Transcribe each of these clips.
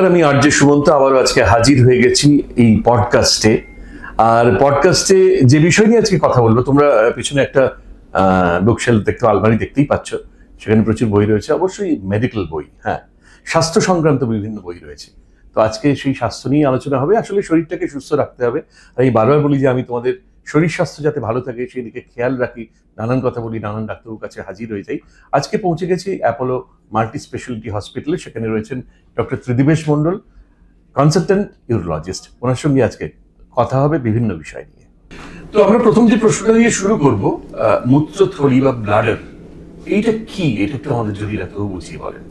আমি আরজে সুমন্ত আবারও আজকে হাজির হয়ে গেছি এই পডকাস্টে। আর পডকাস্টে যে বিষয় নিয়ে আজকে কথা বলবো, তোমরা পিছনে একটা বুকশেলফ আলমারি দেখতেই পাচ্ছ, সেখানে প্রচুর বই রয়েছে, অবশ্যই মেডিকেল বই, হ্যাঁ, স্বাস্থ্য সংক্রান্ত বিভিন্ন বই রয়েছে। তো আজকে সেই স্বাস্থ্য নিয়ে আলোচনা হবে। আসলে শরীরটাকে সুস্থ রাখতে হবে, আর আমি বারবার বলি যে আমি তোমাদের শরীর স্বাস্থ্য যাতে ভালো থাকে সেই দিকে খেয়াল রাখি, নানান কথা বলি, নানান ডাক্তারবাবুর কাছে হাজির হয়ে যাই। আজকে পৌঁছে গেছি অ্যাপোলো মাল্টি স্পেশালিটি হসপিটালে। সেখানে রয়েছেন ডক্টর ত্রিদিবেশ মণ্ডল, কনসালটেন্ট ইউরোলজিস্ট। ওনার সঙ্গে আজকে কথা হবে বিভিন্ন বিষয় নিয়ে। তো আমরা প্রথম যে প্রশ্নটা দিয়ে শুরু করব, মূত্রথলি বা ব্লাডার, এইটা কি? এটা একটু আমাদের যদি ডাক্তারবাবু বুঝিয়ে বলেন।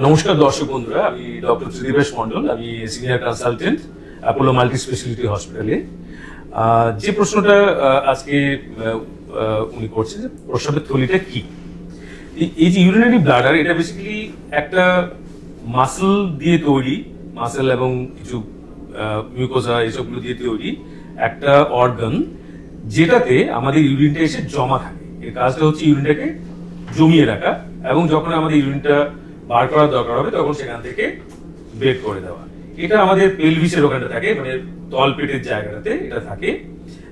নমস্কার দর্শক বন্ধুরা, আমি ডক্টর ত্রিদিবেশ মণ্ডল, আমি senior consultant Apollo multi speciality হসপিটালে। যে প্রশ্নটা আজকে উনি করছেন যে প্রস্রাবের থলিটা কি, এই যে ইউরিনারি ব্লাডার, এটা বেসিক্যালি একটা মাসল দিয়ে তৈরি, মাসল এবং কিছু মিউকোজা এসবগুলো দিয়ে তৈরি একটা অর্গান, যেটাতে আমাদের ইউরিনটা এসে জমা থাকে। এর কাজটা হচ্ছে ইউরিনটাকে জমিয়ে রাখা, এবং যখন আমাদের ইউরিনটা বার করার দরকার হবে তখন সেখান থেকে বের করে দেওয়া। এটা আমাদের পেলভিসের ওখানটা থাকে, মানে তল পেটের জায়গাটাতে এটা থাকে।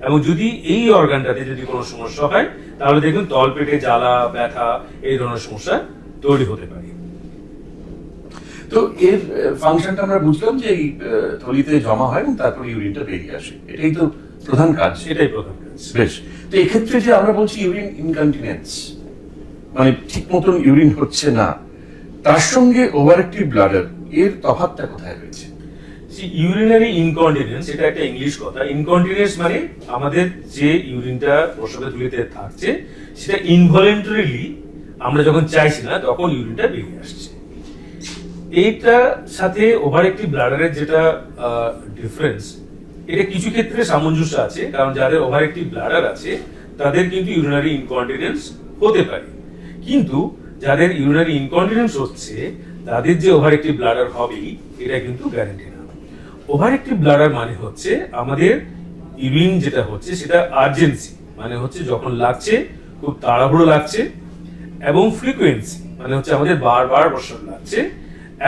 এবং যদি এই অর্গানটাতে যদি কোনো সমস্যা হয় তাহলে দেখুন তল পেটে জ্বালা, ব্যথা, এই ধরনের সমস্যা তৈরি হতে পারে। তো এর ফাংশনটা আমরা বুঝলাম যে এই থলিতে জমা হয় এবং তারপর ইউরিনটা বেরিয়ে আসে, এটাই তো প্রধান কাজ। এটাই প্রধান কাজ। বেশ। তো এক্ষেত্রে যে আমরা বলছি ইউরিন ইনকন্টিনেন্স, মানে ঠিক মতন ইউরিন হচ্ছে না, তার সঙ্গে ওভার অ্যাক্টিভ ব্লাডার, এর তফাৎটা কোথায় রয়েছে? ইউরিনারি ইনকন্টিনেন্স এটা একটা ইংলিশ কথা। ইনকন্টিনেন্স মানে আমাদের যে ইউরিনটা প্রস্রাবের থলিতে থাকছে সেটা ইনভলেন্টারিলি, আমরা যখন চাইছি না তখন ইউরিনটা বেরিয়ে আসছে। এইটার সাথে ওভার অ্যাক্টিভ ব্লাডারের যেটা ডিফারেন্স, এটা কিছু ক্ষেত্রে সামঞ্জস্য আছে, কারণ যাদের ওভার অ্যাক্টিভ ব্লাডার আছে তাদের কিন্তু ইউরিনারি ইনকন্টিনেন্স হতে পারে, কিন্তু যাদের ইউরিনারি ইনকন্টিনেন্স হচ্ছে তাদের যে ওভার অ্যাক্টিভ ব্লাডার হবেই এটা কিন্তু গ্যারান্টি না। ওভার অ্যাক্টিভ ব্লাডার মানে হচ্ছে আমাদের ইউরিন যেটা হচ্ছে সেটা আর্জেন্সি, মানে হচ্ছে যখন লাগছে খুব তাড়াহুড়ো লাগছে, এবং ফ্রিকোয়েন্সি মানে হচ্ছে আমাদের বারবার প্রস্রাব লাগছে,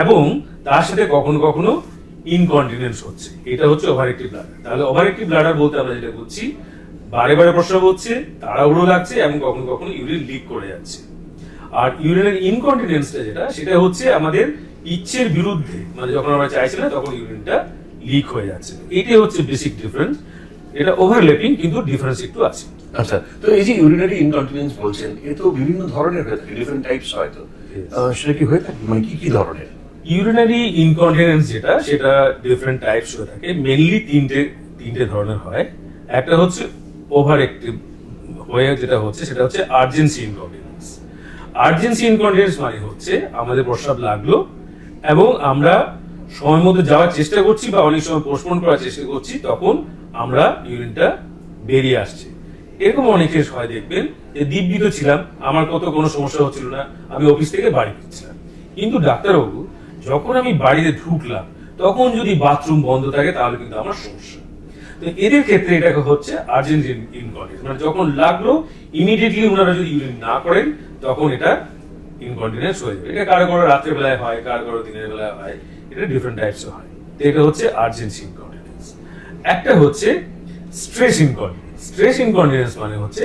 এবং তার সাথে কখনো কখনো ইনকন্টিনেন্স হচ্ছে, এটা হচ্ছে ওভার অ্যাক্টিভ ব্লাডার। তাহলে ওভার অ্যাক্টিভ ব্লাডার বলতে আমরা যেটা বুঝছি, বারে বারে প্রস্রাব হচ্ছে, তাড়াহুড়ো লাগছে, এবং কখনো কখনো ইউরিন লিক করে যাচ্ছে। আর ইউরিনের ইনকন্টিনেন্সটা যেটা, সেটা হচ্ছে আমাদের ইচ্ছের বিরুদ্ধে, মানে যখন আমরা চাইছি না তখন ইউরিনটা লিক হয়ে যাচ্ছে। এটাই হচ্ছে বেসিক ডিফারেন্স। এটা ওভারল্যাপিং, কিন্তু ডিফারেন্স একটু আছে। আচ্ছা, তো এই যে ইউরিনারি ইনকন্টিনেন্স বলছেন, এ তো বিভিন্ন ধরনের হয়ে থাকে, ডিফারেন্ট টাইপস হয়, তো সেটা কি হয়ে থাকে, মানে কি কি ধরনের? ইউরিনারি ইনকন্টিনেন্স যেটা, সেটা ডিফারেন্ট টাইপস হয়ে থাকে। মেইনলি তিনটে ধরনের হয়। একটা হচ্ছে ওভার অ্যাক্টিভ হয়ে যেটা হচ্ছে সেটা হচ্ছে আর্জেন্সি ইনকন্টিনেন্স। আর্জেন্সি ইনকন্টিনেন্স মানে হচ্ছে আমাদের প্রস্রাব লাগলো এবং আমরা সময় মতো যাওয়ার চেষ্টা করছি বা অনেক সময় পোস্টপোন করার চেষ্টা করছি, তখন আমরা ইউরিনটা বেরিয়ে আসছে। এরকম অনেক কেস হয়, দেখবেন যে দিব্যিত ছিলাম, আমার কোনো সমস্যা হচ্ছিল না, আমি অফিস থেকে বাড়ি ফিরছিলাম, কিন্তু ডাক্তারবাবু যখন আমি বাড়িতে ঢুকলাম তখন যদি বাথরুম বন্ধ থাকে তাহলে কিন্তু আমার সমস্যা। তো এদের ক্ষেত্রে এটা হচ্ছে আর্জেন্ট ইনকন্টিনেন্স, মানে যখন লাগলো ইমিডিয়েটলি ওনারা যদি ইউরিন না করেন তখন এটা ইনকন্টিনেন্স হয়ে যাবে। এটা কারো কারো রাত্রের বেলায় হয়, কারো কারো দিনের বেলায় হয়, এটা ডিফারেন্ট টাইপস হয়। তো এটা হচ্ছে আর্জেন্সি ইনকন্টিনেন্স। একটা হচ্ছে স্ট্রেস ইনকন্টিনেন্স। স্ট্রেস ইনকন্টিনেন্স মানে হচ্ছে,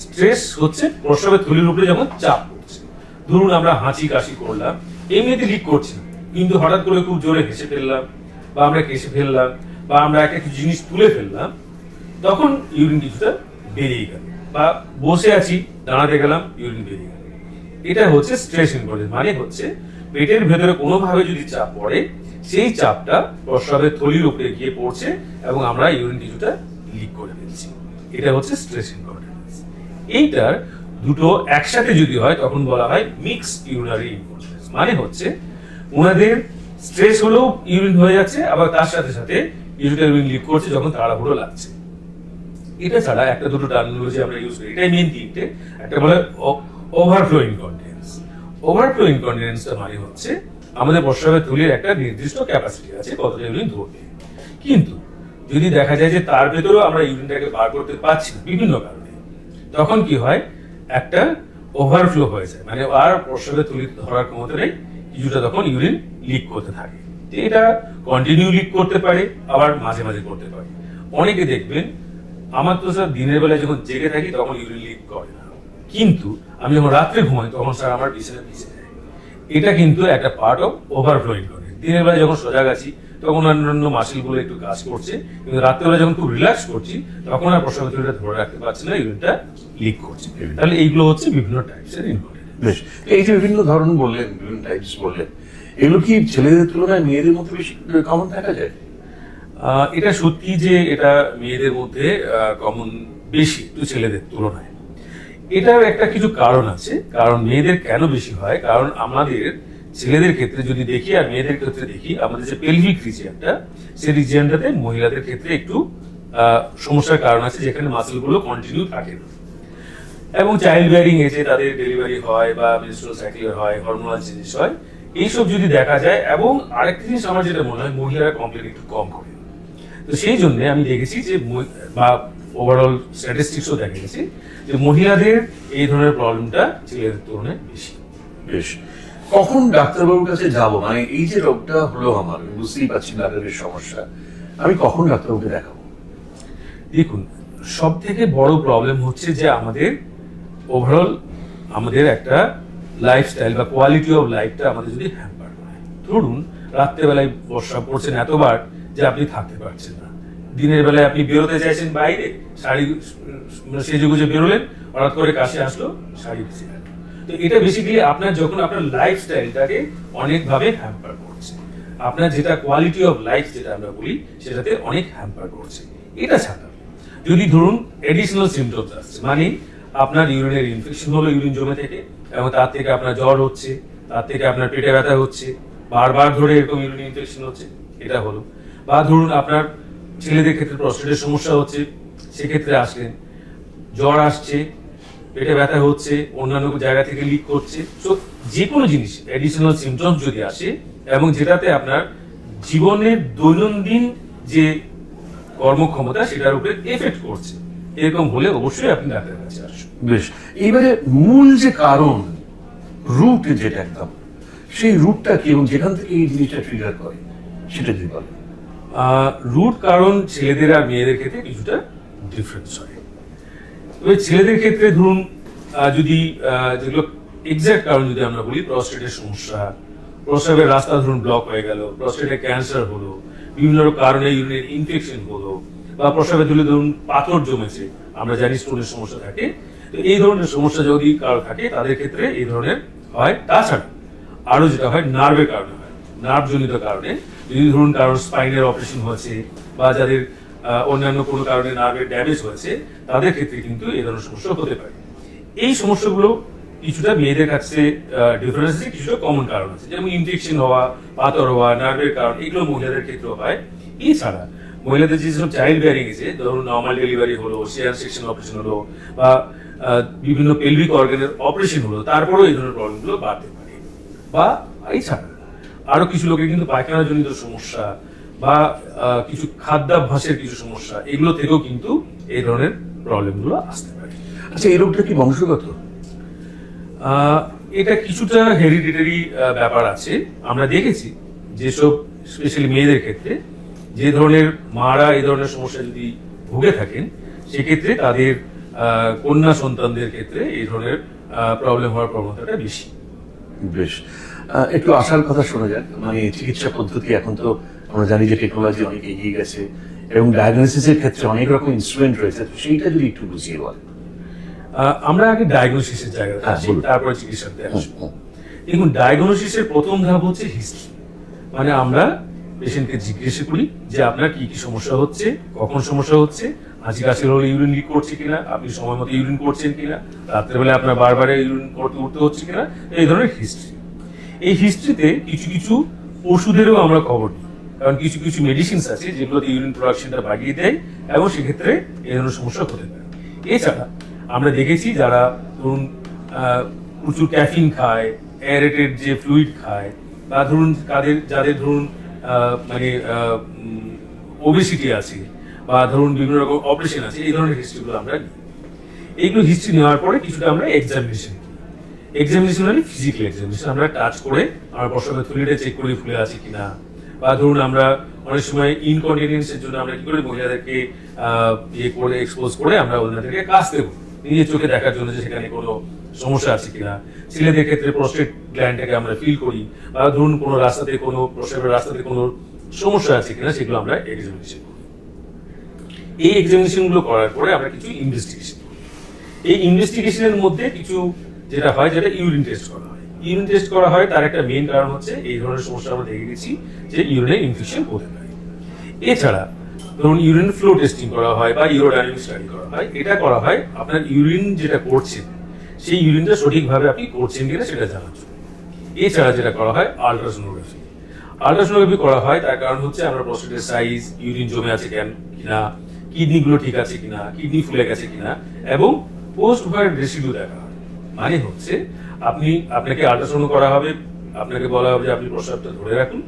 স্ট্রেস হচ্ছে প্রস্রাবের থলির উপরে যেমন চাপ পড়ছে। ধরুন আমরা হাঁচি কাশি করলাম, এমনিতে লিক করছে না, কিন্তু হঠাৎ করে খুব জোরে হেসে ফেললাম, বা আমরা কেসে ফেললাম, বা আমরা একটা কিছু জিনিস তুলে ফেললাম, তখন ইউরিন কিছুটা বেরিয়ে গেল। বা বসে আছি, দাঁড়াতে গেলাম, ইউরিন বেরিয়ে গেল। এটা হচ্ছে স্ট্রেস ইনকন্টিনেন্স, মানে হচ্ছে পেটের ভেতরে কোনোভাবে যদি চাপ পড়ে, সেই চাপটা প্রস্রাবের থলির উপরে গিয়ে পড়ছে এবং আমরা ইউরিন কিছুটা লিক করে ফেলছি। এটা হচ্ছে স্ট্রেস ইনকন্টিনেন্স। এইটার দুটো একসাথে যদি হয় তখন বলা হয় মিক্স ইউরিনারি ইনকন্টিনেন্স, মানে হচ্ছে ওনাদের স্ট্রেস হলেও ইউরিন হয়ে যাচ্ছে, আবার তার সাথে সাথে কিছুটা ইউরিন লিক করছে যখন তাড়াহুড়ো লাগছে। এটা ছাড়া একটা দুটো টার্মিনোলজি আমরা ইউজ করি, এটাই মেইন তিনটে। একটা বলে ওভারফ্লো ইনকন্টিনেন্স। ওভারফ্লো ইনকন্টিনেন্সটা মানে হচ্ছে আমাদের প্রস্রাবের থলির একটা নির্দিষ্ট ক্যাপাসিটি আছে কতটা ইউরিন ধরবে, কিন্তু যদি দেখা যায় যে তার ভেতরেও আমরা ইউরিনটাকে বার করতে পারছি না বিভিন্ন কারণে, তখন কি হয়, একটা ওভারফ্লো হয়ে যায়, মানে আর প্রস্রাবের থলি ধরার ক্ষমতা নেই, কিছুটা তখন ইউরিন লিক করতে থাকে। যে এটা কন্টিনিউ লিক করতে পারে, আবার মাঝে মাঝে করতে পারে। অনেকে দেখবেন আমার তো স্যার দিনের বেলায় যখন জেগে থাকি তখন ইউরিন লিক করে না, কিন্তু আমি যখন রাত্রে ঘুমাই তখন স্যার আমার বিছানা ভিজে যায়। এটা কিন্তু একটা পার্ট অফ ওভারফ্লো ইনকন্টিনেন্স। দিনের বেলায় যখন সজাগ আছি তখন অন্যান্য মাসেল গুলো একটু কাজ করছে, কিন্তু রাত্রেবেলা যখন খুব রিল্যাক্স করছি তখন আর প্রস্রাবের থলিটা ধরে রাখতে পারছি না, ইউরিনটা লিক করছে। তাহলে এইগুলো হচ্ছে বিভিন্ন টাইপসের ইনকন্টিনেন্স। বেশ, এই যে বিভিন্ন ধরন বললেন, বিভিন্ন টাইপস বললেন, এগুলো কি ছেলেদের তুলনায় মেয়েদের মধ্যে বেশি কমন দেখা যায়? এটা সত্যি যে এটা মেয়েদের মধ্যে কমন বেশি একটু ছেলেদের তুলনায়। এটার একটা কিছু কারণ আছে। কারণ মেয়েদের কেন বেশি হয়, কারণ আমাদের ছেলেদের ক্ষেত্রে যদি দেখি আর মেয়েদের ক্ষেত্রে দেখি, আমাদের যে পেলভিক রিজিয়নটা, সেই রিজিয়নটাতে মহিলাদের ক্ষেত্রে একটু সমস্যার কারণ আছে, যেখানে মাসেল গুলো কন্টিনিউ থাকে না। এবং চাইল্ড বিয়ারিং এজে তাদের ডেলিভারি হয় বা মেনস্ট্রুয়াল সাইকেল হয়, হরমোনাল চেঞ্জ হয়, এইসব যদি দেখা যায়। এবং আরেকটা জিনিস আমার যেটা মনে হয়, মহিলারা কমপ্লেন একটু কম করে। তো সেই জন্য আমি দেখেছি যে, বা ওভারঅল স্ট্যাটিস্টিক্সও দেখা গেছে যে মহিলাদের এই ধরনের প্রবলেমটা ছেলেদের তুলনায় বেশি। বেশ, কখন ডাক্তারবাবুর কাছে যাব? মানে এই যে রোগটা হলো আমার, বুঝতেই পারছি নার্ভের সমস্যা, আমি কখন ডাক্তারবাবুকে দেখাবো? দেখুন, সব থেকে বড় প্রবলেম হচ্ছে যে আমাদের ওভারঅল আমাদের একটা লাইফস্টাইল বা কোয়ালিটি অফ লাইফটা আমাদের যদি হ্যাম্পার হয়। ধরুন রাত্রেবেলায় প্রস্রাব করছেন এতবার যে আপনি থাকতে পারছেন না, দিনের বেলায় আপনি বেরোতে চাইছেন বাইরে, শাড়ি সেজে গুজে বেরোলেন, হঠাৎ করে কাছে আসলো, শাড়ি ভিজে গেল। তো এটা বেসিক্যালি আপনার যখন আপনার লাইফস্টাইলটাকে অনেকভাবে হ্যাম্পার করছে, আপনার যেটা কোয়ালিটি অফ লাইফ যেটা আমরা বলি সেটাতে অনেক হ্যাম্পার করছে। এটা ছাড়া যদি ধরুন এডিশনাল সিমটমস আসছে, মানে আপনার ইউরিনের ইনফেকশন হলো, ইউরিন জমে থেকে, এবং তার থেকে আপনার জ্বর হচ্ছে, তার থেকে আপনার পেটে ব্যথা হচ্ছে, বারবার ধরে এরকম ইউরিন ইনফেকশন হচ্ছে, এটা হলো। বা ধরুন আপনার ছেলেদের ক্ষেত্রে প্রস্টেটের সমস্যা হচ্ছে, সেক্ষেত্রে আসলেন, জ্বর আসছে, পেটে ব্যথা হচ্ছে, অন্যান্য জায়গা থেকে লিক করছে। সো যে কোনো জিনিস এডিশনাল সিমটমস যদি আসে এবং যেটাতে আপনার জীবনের দৈনন্দিন যে কর্মক্ষমতা সেটার উপরে এফেক্ট করছে, এরকম হলে অবশ্যই আপনি ডাক্তারের কাছে আসুন। বেশ, এইবারে মূল যে কারণ, রুট যেটা একদম, সেই রুটটা কি এবং যেখান থেকে এই জিনিসটা ট্রিগার করে সেটা যদি বলেন। রুট কারণ ছেলেদের আর মেয়েদের ক্ষেত্রে কিছুটা ডিফারেন্স হয়। তবে ছেলেদের ক্ষেত্রে ধরুন যদি যেগুলো এক্সাক্ট কারণ যদি আমরা বলি, প্রস্টেটের সমস্যা, প্রস্রাবের রাস্তা ধরুন ব্লক হয়ে গেল, প্রস্টেটে ক্যান্সার হলো, বিভিন্ন কারণে ইউরিনের ইনফেকশন হলো, বা প্রস্রাবে তুলে ধরুন পাথর জমেছে, আমরা জানি স্টোনের সমস্যা থাকে। তো এই ধরনের সমস্যা যদি কারো থাকে তাদের ক্ষেত্রে এই ধরনের হয়। তাছাড়া আরো যেটা হয় নার্ভের কারণে হয়, নার্ভ জনিত কারণে, যদি ধরুন কারোর স্পাইনের অপারেশন হয়েছে বা যাদের অন্যান্য কোনো কারণে নার্ভের ড্যামেজ হয়েছে, তাদের ক্ষেত্রে কিন্তু এই ধরনের সমস্যা হতে পারে। এই সমস্যাগুলো কিছুটা মেয়েদের কাছে ডিফারেন্স আছে, কিছুটা কমন কারণ আছে, যেমন ইনফেকশন হওয়া, পাথর হওয়া, নার্ভের কারণ, এগুলো মহিলাদের ক্ষেত্রেও হয়। এছাড়া মহিলাদের যেসব চাইল্ড বিয়ারিং আছে, ধরুন নর্মাল ডেলিভারি হলো, সিজার সেকশন অপারেশন হলো, বা বিভিন্ন পেলভিক অর্গানের অপারেশন হলো, তারপরেও এই ধরনের প্রবলেমগুলো বাড়তে পারে। বা এছাড়া আরো কিছু লোকের কিন্তু পায়খানা জনিত সমস্যা বা কিছু খাদ্যাভ্যাসের কিছু সমস্যা, এগুলো থেকেও কিন্তু এই ধরনের প্রবলেমগুলো আসতে পারে। আচ্ছা, এই রোগটা কি বংশগত? এটা কিছুটা হেরিডিটারি ব্যাপার আছে। আমরা দেখেছি যেসব স্পেশালি মেয়েদের ক্ষেত্রে যে ধরনের মারা এই ধরনের সমস্যা যদি ভুগে থাকেন, সেক্ষেত্রে তাদের কন্যা সন্তানদের ক্ষেত্রে এই ধরনের প্রবলেম হওয়ার প্রবণতাটা বেশি। বেশ, একটু আশার কথা শোনা যাক। মানে চিকিৎসা পদ্ধতি এখন তো আমরা জানি যে টেকনোলজি অনেক এগিয়ে গেছে এবং ডায়াগনোসিসের ক্ষেত্রে অনেক রকম ইনস্ট্রুমেন্ট রয়েছে, সেইটা যদি একটু বুঝিয়ে বলেন। আমরা আগে ডায়াগনোসিসের জায়গাটা আসি, তারপরে চিকিৎসাতে আসবো। দেখুন, ডায়াগনোসিসের প্রথম ধাপ হচ্ছে হিস্ট্রি, মানে আমরা পেশেন্টকে জিজ্ঞেস করি যে আপনার কি কি সমস্যা হচ্ছে, কখন সমস্যা হচ্ছে, হাঁচি কাশির হলে ইউরিন লিক করছে কিনা, আপনি সময় মতো ইউরিন করছেন কিনা, রাত্রেবেলায় আপনার বারবার ইউরিন করতে উঠতে হচ্ছে কিনা, এই ধরনের হিস্ট্রি। এই হিস্ট্রিতে কিছু কিছু ওষুধেরও আমরা খবর নিই, কারণ কিছু কিছু মেডিসিনস আছে যেগুলোতে ইউরিন প্রোডাকশনটা বাড়িয়ে দেয় এবং সেক্ষেত্রে এই ধরনের সমস্যা হতে পারে। এছাড়া আমরা দেখেছি যারা ধরুন প্রচুর ক্যাফিন খায়, এয়ারেটেড যে ফ্লুইড খায়, বা ধরুন যাদের ধরুন মানে ওবেসিটি আছে, বা ধরুন বিভিন্ন রকম অপারেশন আছে, এই ধরনের হিস্ট্রিগুলো আমরা নিই। এইগুলো হিস্ট্রি নেওয়ার পরে কিছুটা আমরা এক্সামিনেশন মানে ফিজিক্যাল এক্সামিনেশন, আমরা টাচ করে আমার প্রস্রাবের থলিটা চেক করি ফুলে আছে কিনা, বা ধরুন আমরা অনেক সময় ইনকন্টিনেন্সের জন্য আমরা কি করি, মহিলাদেরকে ইয়ে করে এক্সপোজ করে আমরা ওনাদেরকে কাজ দেবো নিজের চোখে দেখার জন্য যে সেখানে কোনো সমস্যা আছে কিনা। ছেলেদের ক্ষেত্রে প্রস্টেট গ্ল্যান্ডটাকে আমরা ফিল করি, বা ধরুন কোনো রাস্তাতে কোনো প্রস্রাবের রাস্তাতে কোনো সমস্যা আছে কিনা সেগুলো আমরা এক্সামিনেশন করি। এই এক্সামিনেশন গুলো করার পরে আমরা কিছু ইনভেস্টিগেশন করি। এই ইনভেস্টিগেশনের মধ্যে কিছু যেটা হয়, যেটা ইউরিন টেস্ট করা হয়। ইউরিন টেস্ট করা হয়, তার একটা মেইন কারণ হচ্ছে এই ধরনের সমস্যা আমরা দেখে গেছি যে ইউরিনে ইনফেকশন হতে পারে। এছাড়া ধরুন ইউরিন ফ্লো টেস্টিং করা হয় বা ইউরোডাইনামিক স্টাডি করা হয়। এটা করা হয় আপনার ইউরিন যেটা করছেন সেই ইউরিনটা সঠিকভাবে আপনি করছেন কিনা সেটা জানার জন্য। এছাড়া যেটা করা হয় আল্ট্রাসোনোগ্রাফি। আল্ট্রাসোনোগ্রাফি করা হয় তার কারণ হচ্ছে আমরা প্রস্টেটের সাইজ, ইউরিন জমে আছে কিনা, কিডনি গুলো ঠিক আছে কিনা, কিডনি ফুলে গেছে কিনা, এবং পোস্ট ভাইরাল রেসিডিউ দেখা হয়। মানে হচ্ছে আপনাকে আল্ট্রাসাউন্ড করা হবে, আপনাকে বলা হবে যে আপনি প্রস্রাবটা ধরে রাখুন,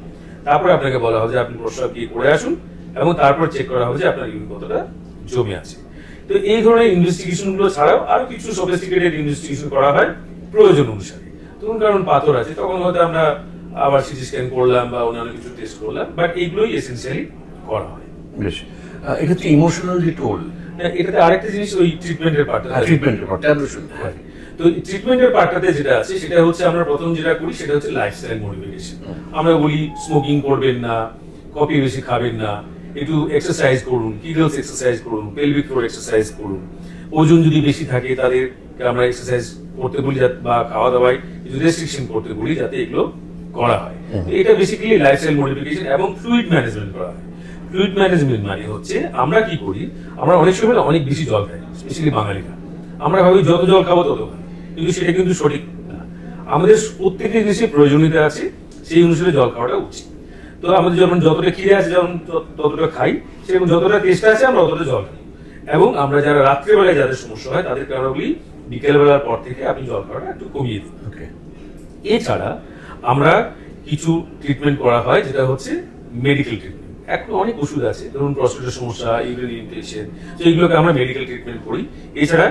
তারপরে আপনাকে বলা হবে যে আপনি প্রস্রাব গিয়ে করে আসুন, এবং তারপর চেক করা হবে যে আপনার ইউরিন কতটা জমে আছে। তো এই ধরনের ইনভেস্টিগেশন গুলো ছাড়াও আরো কিছু সফিস্টিকেটেড ইনভেস্টিগেশন করা হয় প্রয়োজন অনুসারে। তখন কারণ পাথর আছে, তখন হয়তো আমরা আবার সিটি স্ক্যান করলাম বা অন্যান্য কিছু টেস্ট করলাম, বাট এইগুলোই এসেনশিয়ালি করা হয়। বেশ, এক্ষেত্রে ইমোশনাল যে টোল, এটাতে আরেকটা জিনিস ওই ট্রিটমেন্টের পার্টটা, তো ট্রিটমেন্টের পার্টটাতে যেটা আছে সেটা হচ্ছে আমরা প্রথম যেটা করি সেটা হচ্ছে লাইফস্টাইল মডিফিকেশন। আমরা বলি স্মোকিং করবেন না, কফি বেশি খাবেন না, একটু এক্সারসাইজ করুন, কিগলস এক্সারসাইজ করুন, পেলভিক ফ্লোর এক্সারসাইজ করুন। ওজন যদি বেশি থাকে তাদেরকে আমরা এক্সারসাইজ করতে বলি বা খাওয়া দাওয়ায় কিছু রেস্ট্রিকশন করতে বলি যাতে এগুলো করা হয়। এটা বেসিক্যালি লাইফস্টাইল মডিফিকেশন এবং ফ্লুইড ম্যানেজমেন্ট করা হয়। ফ্লুইড ম্যানেজমেন্ট মানে হচ্ছে আমরা কি করি, আমরা অনেক সময় অনেক বেশি জল খাই, স্পেশালি বাঙালিরা। আমরা ভাবি যত জল খাবো তত ভালো, কিন্তু সেটা কিন্তু সঠিক না। আমাদের প্রত্যেকটা জিনিসের প্রয়োজনীয়তা আছে, সেই অনুসারে জল খাওয়াটা উচিত। তো আমাদের যেমন যতটা খিদে আছে যেমন ততটা খাই, সেরকম যতটা তেষ্টা আছে আমরা ততটা জল খাই। এবং আমরা যারা রাত্রেবেলায় যাদের সমস্যা হয় তাদেরকে আমরা বলি বিকেলবেলার পর থেকে আপনি জল খাওয়াটা একটু কমিয়ে দিন। এছাড়া আমরা কিছু ট্রিটমেন্ট করা হয় যেটা হচ্ছে মেডিকেল ট্রিটমেন্ট। এখন অনেক ওষুধ আছে, ধরুন প্রস্টেটের সমস্যা, ইউরিন ইনফেকশন, তো এইগুলোকে আমরা মেডিকেল ট্রিটমেন্ট করি। এছাড়া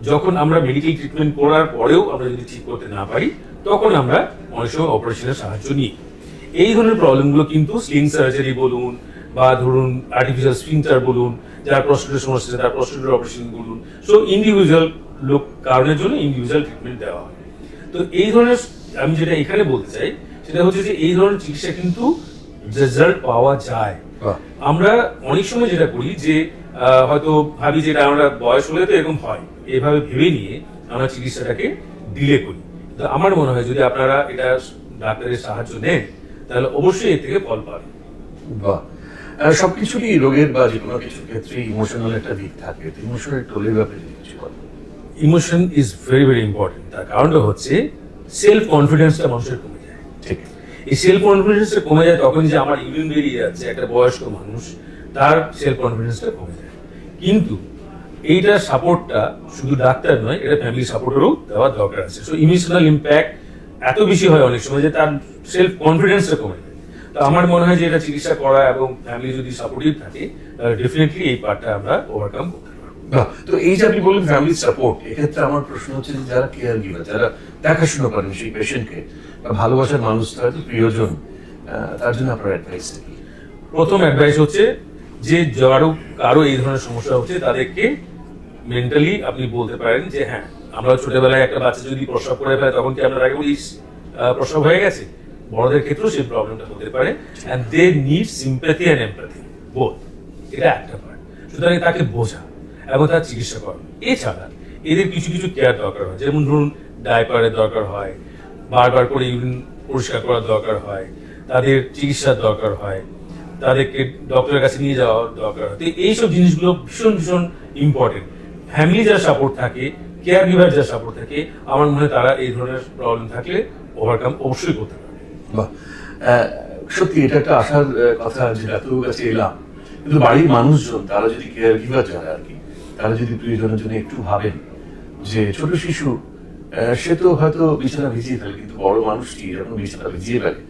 যখন আমরা মেডিকেল ট্রিটমেন্ট করার পরেও আমরা যদি ঠিক করতে না পারি তখন আমরা অনেক সময় অপারেশনের সাহায্য নিই। এই ধরনের প্রবলেমগুলো কিন্তু স্লিং সার্জারি বলুন বা ধরুন আর্টিফিশিয়াল স্ফিংটার বলুন, যার প্রস্টেটের সমস্যা তার প্রস্টেটের অপারেশন বলুন, সো ইন্ডিভিজুয়াল কারণের জন্য ইন্ডিভিজুয়াল ট্রিটমেন্ট দেওয়া হয়। তো এই ধরনের আমি যেটা এখানে বলতে চাই সেটা হচ্ছে যে এই ধরনের চিকিৎসা কিন্তু রেজাল্ট পাওয়া যায়। আমরা অনেক সময় যেটা করি যে হয়তো ভাবি যে আমরা বয়স হলে তো এরকম হয়, এভাবে ভেবে নিয়ে আমরা চিকিৎসাটাকে ডিলে করি। তো আমার মনে হয় যদি আপনারা এটা ডাক্তারের সাহায্য নেন তাহলে অবশ্যই এর থেকে ফল পাবেন। সবকিছুরই রোগের বা যে কোনো কিছু ক্ষেত্রে ইমোশনাল একটা দিক থাকে, ইমোশনাল টোলের ব্যাপারে কিছু বলেন। Emotion is very very important. তার কারণটা হচ্ছে সেলফ কনফিডেন্সটা মানুষের কমে যায়। ঠিক, এই সেলফ কনফিডেন্সটা কমে যায় তখন যে আমার ইউরিন বেরিয়ে যাচ্ছে, একটা বয়স্ক মানুষ তার সেলফ কনফিডেন্সটা কমে যায়। কিন্তু এইটার সাপোর্টটা শুধু ডাক্তার নয়, এটা ফ্যামিলি সাপোর্টেরও দেওয়ার দরকার আছে। সো ইমোশনাল ইম্প্যাক্ট এত বেশি হয় অনেক সময় যে তার সেলফ কনফিডেন্সটা কমে যায়। তো আমার মনে হয় যে এটা চিকিৎসা করা এবং ফ্যামিলি যদি সাপোর্টিভ থাকে তাহলে ডেফিনেটলি এই পার্টটা আমরা ওভারকাম করতে পারবো। তো এই যে আপনি বললেন ফ্যামিলি সাপোর্ট, এক্ষেত্রে আমার প্রশ্ন হচ্ছে যে যারা কেয়ার গিভার, যারা দেখাশোনা করেন সেই পেশেন্টকে, ভালোবাসার মানুষ তার প্রিয়জন, তার জন্য আপনার অ্যাডভাইস কি? প্রথম অ্যাডভাইস হচ্ছে যে কারো এই ধরনের সমস্যা হচ্ছে তাদেরকে মেন্টালি আপনি বলতে পারেন যে হ্যাঁ, আমরা ছোটবেলায় একটা বাচ্চা যদি প্রসব করে ফেলে তখন কি আমরা আগে বলি প্রসব হয়ে গেছে, বড়দের ক্ষেত্রেও সেই প্রবলেমটা হতে পারে। And they need sympathy and empathy both, এটা একটা পার্ট। সুতরাং তাকে বোঝা এবং তার চিকিৎসা করা। এছাড়া এদের কিছু কিছু কেয়ার দরকার হয়, যেমন ধরুন ডাইপারের দরকার হয়, বারবার করে ইউরিন পরিষ্কার করার দরকার হয়, তাদের চিকিৎসার দরকার হয়, তাদেরকে ডক্টরের কাছে নিয়ে যাওয়ার দরকার হয়। তো এইসব জিনিসগুলো ভীষণ ভীষণ ইম্পর্টেন্ট। ফ্যামিলি যার সাপোর্ট থাকে, কেয়ার গিভার যার সাপোর্ট থাকে, আমার মনে হয় তারা এই ধরনের প্রবলেম থাকলে ওভারকাম অবশ্যই করতে পারে। সত্যি এটা একটা আশার কথা যে ডাক্তারের কাছে এলাম, কিন্তু বাড়ির মানুষজন তারা যদি কেয়ার গিভার যারা আর কি, তারা যদি প্রিয়জনের জন্য একটু ভাবেন যে ছোট শিশু সে তো হয়তো বিছানা ভিজিয়ে ফেলে, কিন্তু বড় মানুষটি যখন বিছানা ভিজিয়ে ফেলে,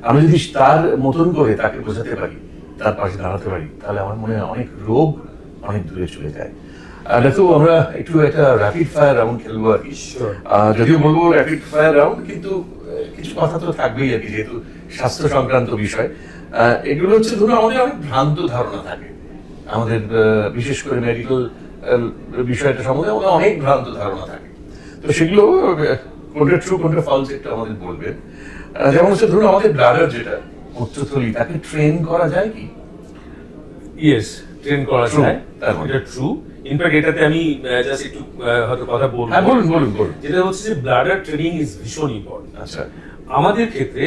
আমরা যদি তার মতন করে তাকে বোঝাতে পারি, তার পাশে দাঁড়াতে পারি, তাহলে আমার মনে হয় অনেক রোগ অনেক দূরে চলে যায়। দেখো আমরা একটু একটা র্যাপিড ফায়ার রাউন্ড খেলবো আর কি, যদিও বলবো র্যাপিড ফায়ার রাউন্ড, কিন্তু কিছু কথা তো থাকবেই আর কি, যেহেতু স্বাস্থ্য সংক্রান্ত বিষয়। এগুলো হচ্ছে ধরুন আমাদের অনেক ভ্রান্ত ধারণা থাকে, আমাদের বিশেষ করে মেডিকেল বিষয়টা সম্বন্ধে আমাদের অনেক ভ্রান্ত ধারণা থাকে। তো সেগুলো কোনটা ট্রু কোনটা ফলস একটু আমাদের বলবেন। যেমন হচ্ছে ধরুন আমাদের ব্লাডার যেটা উচ্চথলি, তাকে ট্রেন করা যায় কি? ইয়েস, ট্রেন করা যায়, এটা ট্রু। ইনফ্যাক্ট এটাতে আমি জাস্ট একটু হয়তো কথা বলবো। হ্যাঁ, বলুন বলুন বলুন। যেটা হচ্ছে যে ব্লাডার ট্রেনিং ইজ ভীষণ ইম্পর্টেন্ট। আচ্ছা, আমাদের ক্ষেত্রে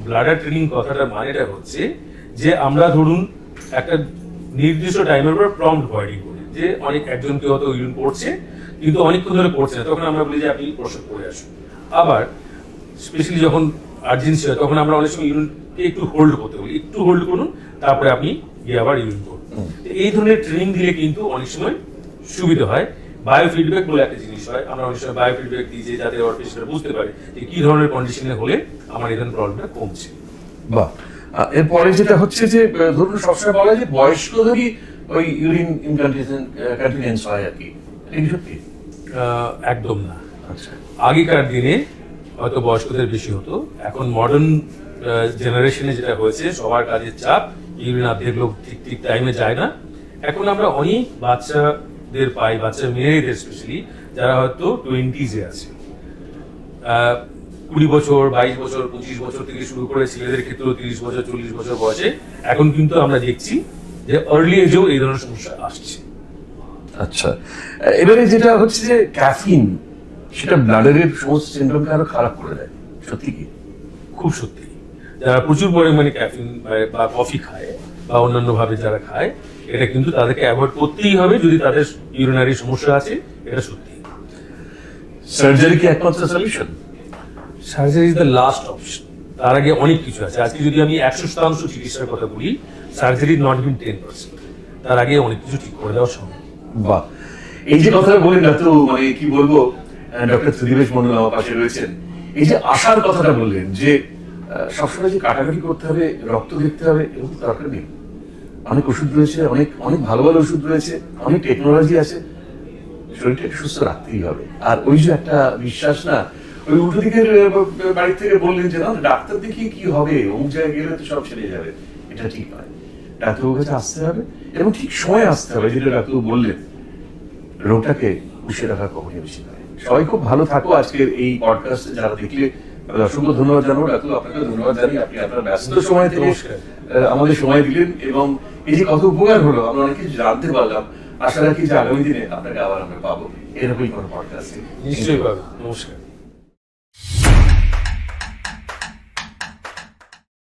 ব্লাডার ট্রেনিং কথাটার মানেটা হচ্ছে যে আমরা ধরুন একটা নির্দিষ্ট টাইমের পর প্রম্পট ভয়েডিং করি, যে অনেক একজন কেউ হয়তো ইউরিন পড়ছে কিন্তু অনেকক্ষণ ধরে পড়ছে না, তখন আমরা বলি যে আপনি প্রস্রাব করে আসুন। আবার স্পেশালি যখন আর্জেন্সি হয় তখন আমরা অনেক সময় ইউরিনকে একটু হোল্ড করতে বলি, একটু হোল্ড করুন তারপরে আপনি গিয়ে আবার ইউরিন করুন। এই ধরনের ট্রেনিং দিলে কিন্তু অনেক সময় সুবিধা হয়। বায়োফিডব্যাক বলে একটা জিনিস হয়, আমরা অনেক সময় বায়োফিডব্যাক দিই যে যাতে আমার পেশেন্টরা বুঝতে পারে যে কি ধরনের কন্ডিশনে হলে আমার এই ধরনের প্রবলেমটা কমছে। বাহ। এরপরে যেটা হচ্ছে যে ধরুন সবসময় বলা যায় বয়স্কদেরই ওই ইউরিন ইনকন্টিনেন্স হয় আর কি, এটা কি সত্যি? একদম না। আচ্ছা, আগেকার দিনে হয়তো বয়স্কদের বেশি হতো, এখন মডার্ন জেনারেশনে যেটা হয়েছে সবার কাজের চাপ, ইউরিন অর্ধেক লোক ঠিক ঠিক টাইমে যায় না। এখন আমরা অনেক বাচ্চাদের পাই, বাচ্চা মেয়েদের স্পেশালি, যারা হয়তো 20s-এ আছে, 20 বছর 22 বছর 25 বছর থেকে শুরু করে ছেলেদের ক্ষেত্রেও 30 বছর 40 বছর বয়সে এখন কিন্তু আমরা দেখছি যে আর্লি এজেও এই ধরনের সমস্যা আসছে। আচ্ছা, এবারে যেটা হচ্ছে যে ক্যাফিন, সেটা ব্লাডারের সমস্ত সিনড্রোমকে আরো খারাপ করে দেয়, সত্যি কি? খুব সত্যি। যারা প্রচুর পরিমাণে ক্যাফিন বা কফি খায় বা অন্যান্য ভাবে যারা খায়, এটা কিন্তু তাদেরকে অ্যাভয়েড করতেই হবে যদি তাদের ইউরিনারি সমস্যা আছে, এটা সত্যি। সার্জারি কি একমাত্র solution? Surgery is the last option. তার আগে অনেক কিছু আছে। আজকে যদি আমি 100% চিকিৎসার কথা বলি, সার্জারি নট ইভেন 10%। তার আগে অনেক কিছু ঠিক করে দেওয়া সম্ভব। বাহ, এই যে কথাটা বললেন এত মানে কি বলবো, ডক্টর ত্রিদিবেশ মন্ডল আমার পাশে রয়েছেন, এই যে আশার কথাটা বললেন যে সবসময় যে কাটাকাটি করতে হবে, রক্ত দেখতে হবে, এরকম দরকার নেই। অনেক ওষুধ রয়েছে, অনেক অনেক ভালো ভালো ওষুধ রয়েছে, অনেক টেকনোলজি আছে, শরীরটা একটু সুস্থ রাখতেই হবে। আর ওই যে একটা বিশ্বাস না, ওই উল্টো দিকের বাড়ি থেকে বললেন যে না ডাক্তার দেখিয়ে কি হবে, অমুক জায়গায় গেলে তো সব ছেড়ে যাবে, এটা ঠিক নয়। ডাক্তারবাবুর কাছে আসতে হবে এবং ঠিক সময় আসতে হবে, যেটা ডাক্তারবাবু বললেন, রোগটাকে পুষে রাখা কখনই বেশি নয়। সবাই খুব ভালো থাকো। আজকের এই পডকাস্টে যারা দেখলে অসংখ্য ধন্যবাদ জানাবো। ডাক্তার আপনাকে ধন্যবাদ জানি, আপনি আপনার ব্যস্ত সময় থেকে আমাদের সময় দিলেন এবং এই যে কত উপকার হলো আমরা অনেক কিছু জানতে পারলাম। আশা রাখি যে আগামী দিনে আপনাকে আবার আমরা পাবো এরকমই কোনো পডকাস্টে। নিশ্চয়ই পাবো। নমস্কার।